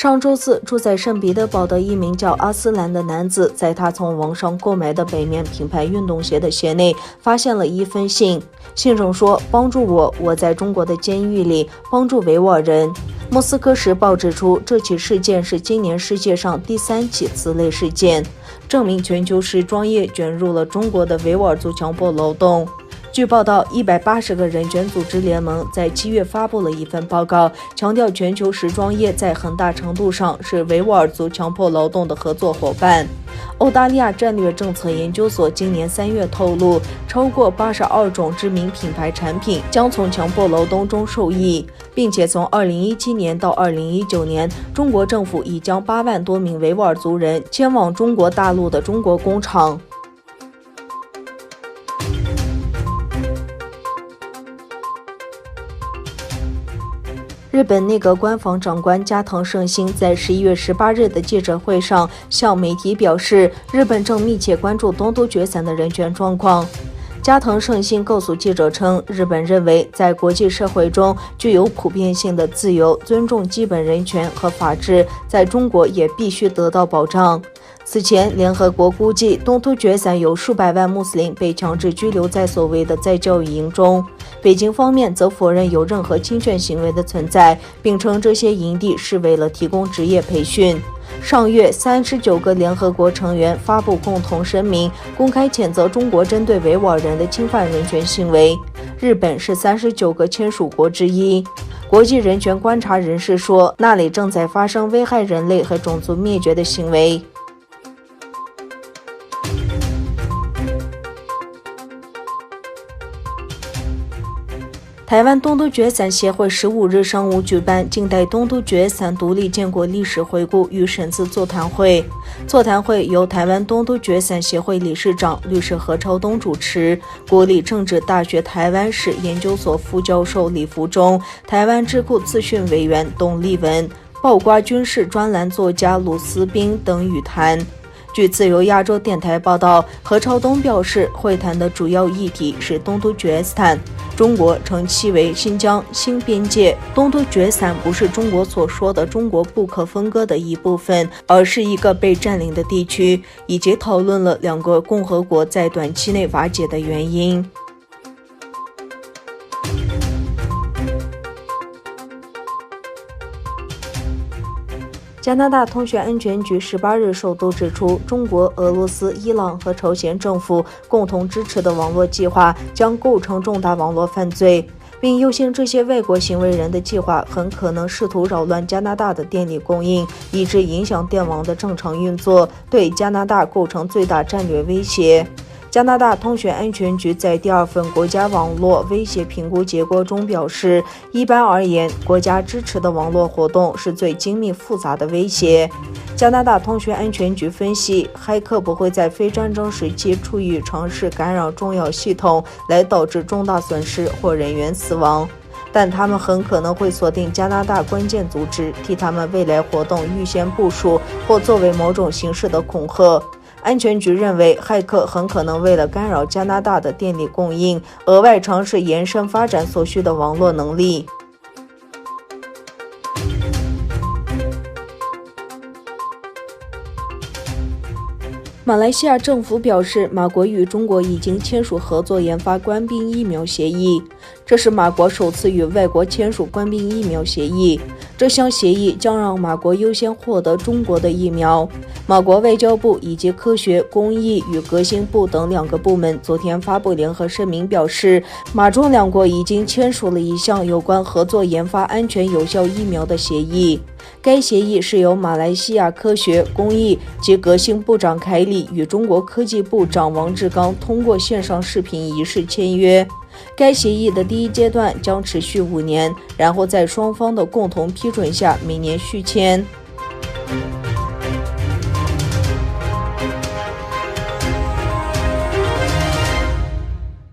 上周四，住在圣彼得堡的一名叫阿斯兰的男子，在他从网上购买的北面品牌运动鞋的鞋内发现了一封信。信中说：“帮助我，我在中国的监狱里帮助维吾尔人。”莫斯科时报指出，这起事件是今年世界上第3起此类事件，证明全球时装业卷入了中国的维吾尔族强迫劳动。据报道，180个人权组织联盟在7月发布了一份报告，强调全球时装业在很大程度上是维吾尔族强迫劳动的合作伙伴。澳大利亚战略政策研究所今年3月透露，超过82种知名品牌产品将从强迫劳动中受益，并且从2017年到2019年，中国政府已将8万多名维吾尔族人迁往中国大陆的中国工厂。日本内阁官房长官加藤胜信在11月18日的记者会上向媒体表示，日本正密切关注东突厥散的人权状况。加藤胜信告诉记者称，日本认为在国际社会中具有普遍性的自由、尊重基本人权和法治，在中国也必须得到保障。此前，联合国估计东突厥散有数百万穆斯林被强制拘留在所谓的再教育营中。北京方面则否认有任何侵权行为的存在，并称这些营地是为了提供职业培训。上月，39个联合国成员发布共同声明，公开谴责中国针对维吾尔人的侵犯人权行为。日本是39个签署国之一。国际人权观察人士说，那里正在发生危害人类和种族灭绝的行为。台湾东突厥散协会15日上午举办近代东突厥散独立建国历史回顾与审字座谈会。座谈会由台湾东突厥散协会理事长律师何朝东主持，国立政治大学台湾史研究所副教授李福忠、台湾智库资讯委员董立文、报瓜军事专栏作家鲁思彬等语谈。据自由亚洲电台报道，何朝东表示，会谈的主要议题是东突厥散，中国称其为新疆新边界。东突厥散不是中国所说的中国不可分割的一部分，而是一个被占领的地区，以及讨论了2个共和国在短期内瓦解的原因。加拿大通讯安全局18日首度指出，中国、俄罗斯、伊朗和朝鲜政府共同支持的网络计划将构成重大网络犯罪，并忧心这些外国行为人的计划很可能试图扰乱加拿大的电力供应，以致影响电网的正常运作，对加拿大构成最大战略威胁。加拿大通讯安全局在第2份国家网络威胁评估结果中表示，一般而言，国家支持的网络活动是最精密复杂的威胁。加拿大通讯安全局分析，骇客不会在非战争时期出于尝试干扰重要系统来导致重大损失或人员死亡，但他们很可能会锁定加拿大关键组织，替他们未来活动预先部署或作为某种形式的恐吓。安全局认为，骇客很可能为了干扰加拿大的电力供应，额外尝试延伸发展所需的网络能力。马来西亚政府表示，马国与中国已经签署合作研发官兵疫苗协议，这是马国首次与外国签署官兵疫苗协议。这项协议将让马国优先获得中国的疫苗。马国外交部以及科学、工艺与革新部等2个部门昨天发布联合声明表示，马中2国已经签署了一项有关合作研发安全有效疫苗的协议。该协议是由马来西亚科学、工艺及革新部长凯里与中国科技部长王志刚通过线上视频仪式签约。该协议的第1阶段将持续5年，然后在双方的共同批准下每年续签。